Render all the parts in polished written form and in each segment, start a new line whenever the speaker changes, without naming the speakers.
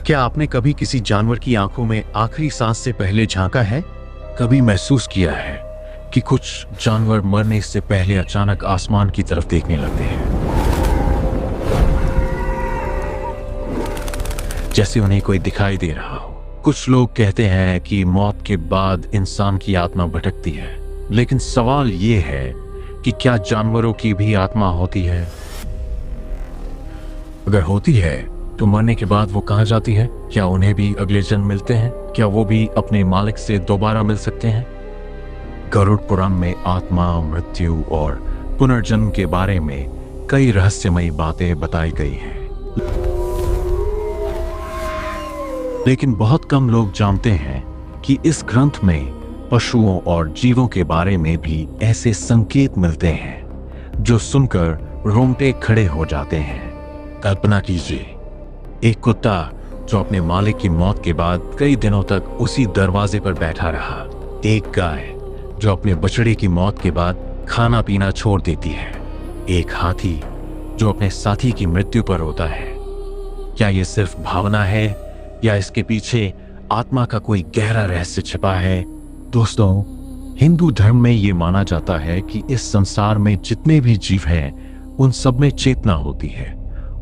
क्या आपने कभी किसी जानवर की आंखों में आखिरी सांस से पहले झांका है?
कभी महसूस किया है कि कुछ जानवर मरने से पहले अचानक आसमान की तरफ देखने लगते हैं, जैसे उन्हें कोई दिखाई दे रहा हो। कुछ लोग कहते हैं कि मौत के बाद इंसान की आत्मा भटकती है, लेकिन सवाल ये है कि क्या जानवरों की भी आत्मा होती है? अगर होती है तो मरने के बाद वो कहाँ जाती है? क्या उन्हें भी अगले जन्म मिलते हैं? क्या वो भी अपने मालिक से दोबारा मिल सकते हैं? गरुड़ पुराण में आत्मा, मृत्यु और पुनर्जन्म के बारे में कई रहस्यमयी बातें बताई गई हैं, लेकिन बहुत कम लोग जानते हैं कि इस ग्रंथ में पशुओं और जीवों के बारे में भी ऐसे संकेत मिलते हैं जो सुनकर रोंगटे खड़े हो जाते हैं। कल्पना कीजिए, एक कुत्ता जो अपने मालिक की मौत के बाद कई दिनों तक उसी दरवाजे पर बैठा रहा, एक गाय जो अपने बछड़े की मौत के बाद खाना पीना छोड़ देती है, एक हाथी जो अपने साथी की मृत्यु पर रोता है। क्या यह सिर्फ भावना है या इसके पीछे आत्मा का कोई गहरा रहस्य छिपा है? दोस्तों, हिंदू धर्म में यह माना जाता है कि इस संसार में जितने भी जीव हैं उन सब में चेतना होती है,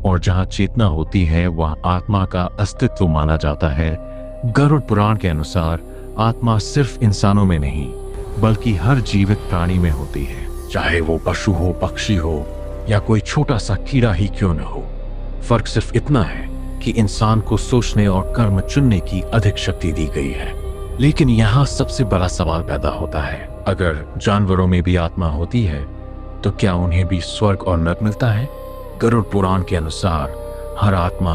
और जहां चेतना होती है वहां आत्मा का अस्तित्व माना जाता है। गरुड़ पुराण के अनुसार आत्मा सिर्फ इंसानों में नहीं बल्कि हर जीवित प्राणी में होती है, चाहे वो पशु हो, पक्षी हो या कोई छोटा सा कीड़ा ही क्यों न हो। फर्क सिर्फ इतना है कि इंसान को सोचने और कर्म चुनने की अधिक शक्ति दी गई है। लेकिन यहाँ सबसे बड़ा सवाल पैदा होता है, अगर जानवरों में भी आत्मा होती है तो क्या उन्हें भी स्वर्ग और नरक मिलता है? गरुड़ पुराण के अनुसार हर आत्मा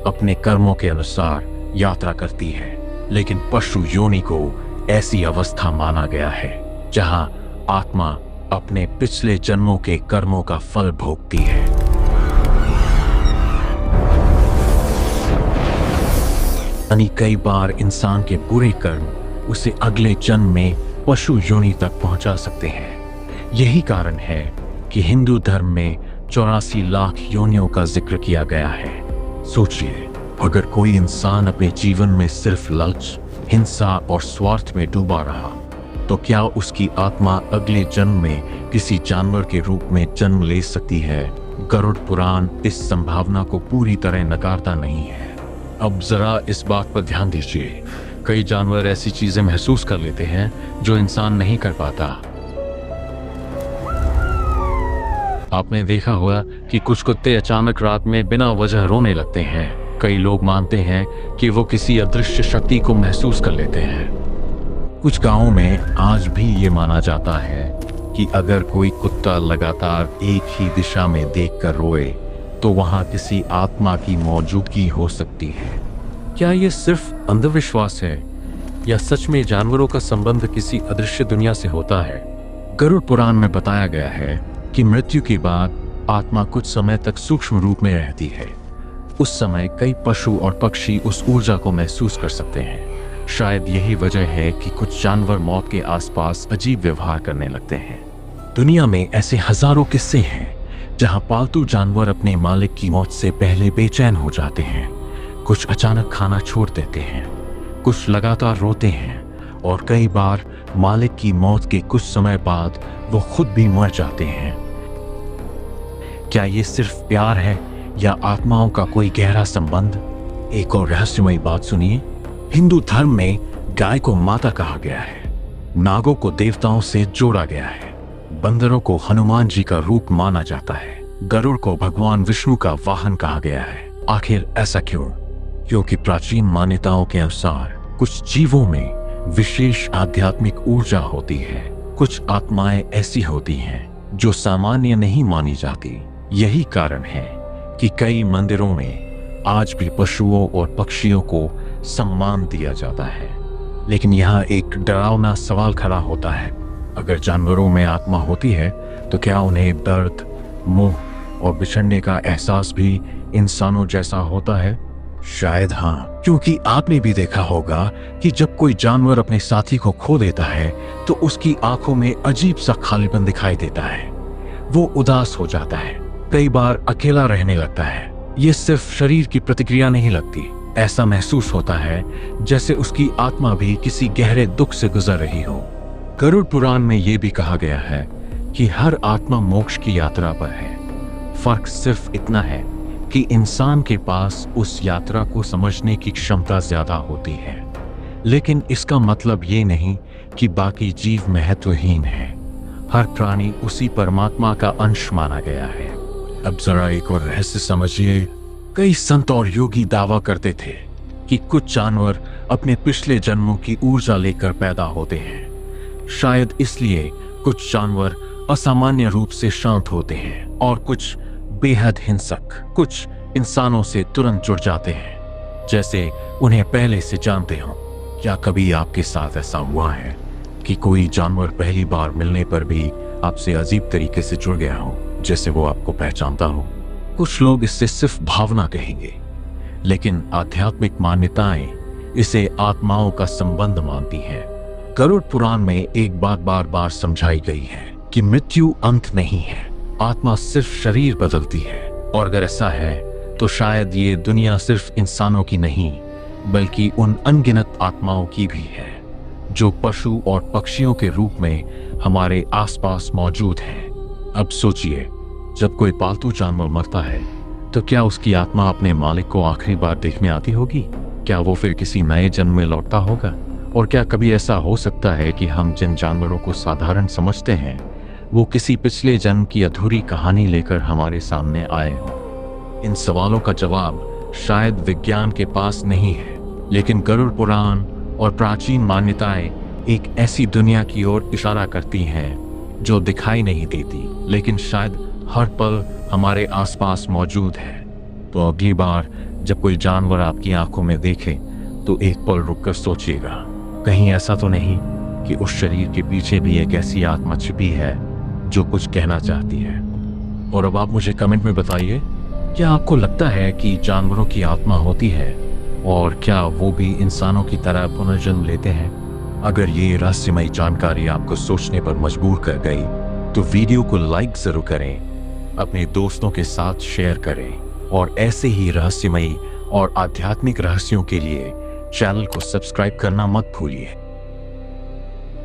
अपने कर्मों के अनुसार यात्रा करती है, लेकिन पशु योनि को ऐसी अवस्था माना गया है जहां आत्मा अपने पिछले जन्मों के कर्मों का फल भोगती है। यानी कई बार इंसान के बुरे कर्म उसे अगले जन्म में पशु योनि तक पहुंचा सकते हैं। यही कारण है कि हिंदू धर्म में 84 लाख योनियों का जिक्र किया गया है। सोचिए, अगर कोई इंसान अपने जीवन में सिर्फ लालच, हिंसा और स्वार्थ में डूबा रहा तो क्या उसकी आत्मा अगले जन्म में किसी जानवर के रूप में जन्म ले सकती है? गरुड़ पुराण इस संभावना को पूरी तरह नकारता नहीं है। अब जरा इस बात पर ध्यान दीजिए, कई जानवर ऐसी चीजें महसूस कर लेते हैं जो इंसान नहीं कर पाता। आपने देखा होगा कि कुछ कुत्ते अचानक रात में बिना वजह रोने लगते हैं। कई लोग मानते हैं कि वो किसी अदृश्य शक्ति को महसूस कर लेते हैं। कुछ गांवों में आज भी ये माना जाता है कि अगर कोई कुत्ता लगातार एक ही दिशा में देखकर रोए तो वहां किसी आत्मा की मौजूदगी हो सकती है। क्या ये सिर्फ अंधविश्वास है या सच में जानवरों का संबंध किसी अदृश्य दुनिया से होता है? गरुड़ पुराण में बताया गया है कि मृत्यु के बाद आत्मा कुछ समय तक सूक्ष्म रूप में रहती है। उस समय कई पशु और पक्षी उस ऊर्जा को महसूस कर सकते हैं। शायद यही वजह है कि कुछ जानवर मौत के आसपास अजीब व्यवहार करने लगते हैं। दुनिया में ऐसे हजारों किस्से हैं जहां पालतू जानवर अपने मालिक की मौत से पहले बेचैन हो जाते हैं। कुछ अचानक खाना छोड़ देते हैं, कुछ लगातार रोते हैं और कई बार मालिक की मौत के कुछ समय बाद वो खुद भी मर जाते हैं। क्या ये सिर्फ प्यार है या आत्माओं का कोई गहरा संबंध? एक और रहस्यमयी बात सुनिए। हिंदू धर्म में गाय को माता कहा गया है, नागों को देवताओं से जोड़ा गया है, बंदरों को हनुमान जी का रूप माना जाता है, गरुड़ को भगवान विष्णु का वाहन कहा गया है। आखिर ऐसा क्यों? क्योंकि प्राचीन मान्यताओं के अनुसार कुछ जीवों में विशेष आध्यात्मिक ऊर्जा होती है। कुछ आत्माएं ऐसी होती हैं जो सामान्य नहीं मानी जाती। यही कारण है कि कई मंदिरों में आज भी पशुओं और पक्षियों को सम्मान दिया जाता है। लेकिन यहाँ एक डरावना सवाल खड़ा होता है, अगर जानवरों में आत्मा होती है तो क्या उन्हें दर्द, मोह और बिछड़ने का एहसास भी इंसानों जैसा होता है? शायद हाँ, क्योंकि आपने भी देखा होगा कि जब कोई जानवर अपने साथी को खो देता है तो उसकी आंखों में अजीब सा खालीपन दिखाई देता है। वो उदास हो जाता है, कई बार अकेला रहने लगता है। ये सिर्फ शरीर की प्रतिक्रिया नहीं लगती, ऐसा महसूस होता है जैसे उसकी आत्मा भी किसी गहरे दुख से गुजर रही हो। गरुड़ पुराण में यह भी कहा गया है कि हर आत्मा मोक्ष की यात्रा पर है। फर्क सिर्फ इतना है कि इंसान के पास उस यात्रा को समझने की क्षमता ज्यादा होती है, लेकिन इसका मतलब ये नहीं कि बाकी जीव महत्वहीन है। हर प्राणी उसी परमात्मा का अंश माना गया है। अब जरा एक और रहस्य समझिए। कई संत और योगी दावा करते थे कि कुछ जानवर अपने पिछले जन्मों की ऊर्जा लेकर पैदा होते हैं। शायद इसलिए कुछ जानवर असामान्य रूप से शांत होते हैं और कुछ बेहद हिंसक, कुछ इंसानों से तुरंत जुड़ जाते हैं, जैसे उन्हें पहले से जानते हो। क्या कभी आपके साथ ऐसा हुआ है कि कोई जानवर पहली बार मिलने पर भी आपसे अजीब तरीके से जुड़ गया हो, जैसे वो आपको पहचानता हो? कुछ लोग इससे सिर्फ भावना कहेंगे, लेकिन आध्यात्मिक मान्यताएं इसे आत्माओं का संबंध मानती हैं। गरुड़ पुराण में एक बात बार बार समझाई गई है कि मृत्यु अंत नहीं है, आत्मा सिर्फ शरीर बदलती है। और अगर ऐसा है तो शायद ये दुनिया सिर्फ इंसानों की नहीं, बल्कि उन अनगिनत आत्माओं की भी है जो पशु और पक्षियों के रूप में हमारे आसपास मौजूद हैं। अब सोचिए, जब कोई पालतू जानवर मरता है तो क्या उसकी आत्मा अपने मालिक को आखिरी बार देखने आती होगी? क्या वो फिर किसी नए जन्म में लौटता होगा? और क्या कभी ऐसा हो सकता है कि हम जिन जानवरों को साधारण समझते हैं वो किसी पिछले जन्म की अधूरी कहानी लेकर हमारे सामने आए हों? इन सवालों का जवाब शायद विज्ञान के पास नहीं है, लेकिन गरुड़ पुराण और प्राचीन मान्यताएं एक ऐसी दुनिया की ओर इशारा करती हैं जो दिखाई नहीं देती, लेकिन शायद हर पल हमारे आसपास मौजूद है। तो अगली बार जब कोई जानवर आपकी आंखों में देखे तो एक पल रुककर सोचिएगा, कहीं ऐसा तो नहीं कि उस शरीर के पीछे भी एक ऐसी आत्मा छिपी है जो कुछ कहना चाहती है। और अब आप मुझे कमेंट में बताइए, क्या आपको लगता है कि जानवरों की आत्मा होती है और क्या वो भी इंसानों की तरह पुनर्जन्म लेते हैं? अगर ये रहस्यमयी जानकारी आपको सोचने पर मजबूर कर गई तो वीडियो को लाइक जरूर करें, अपने दोस्तों के साथ शेयर करें और ऐसे ही रहस्यमयी और आध्यात्मिक रहस्यों के लिए चैनल को सब्सक्राइब करना मत भूलिए।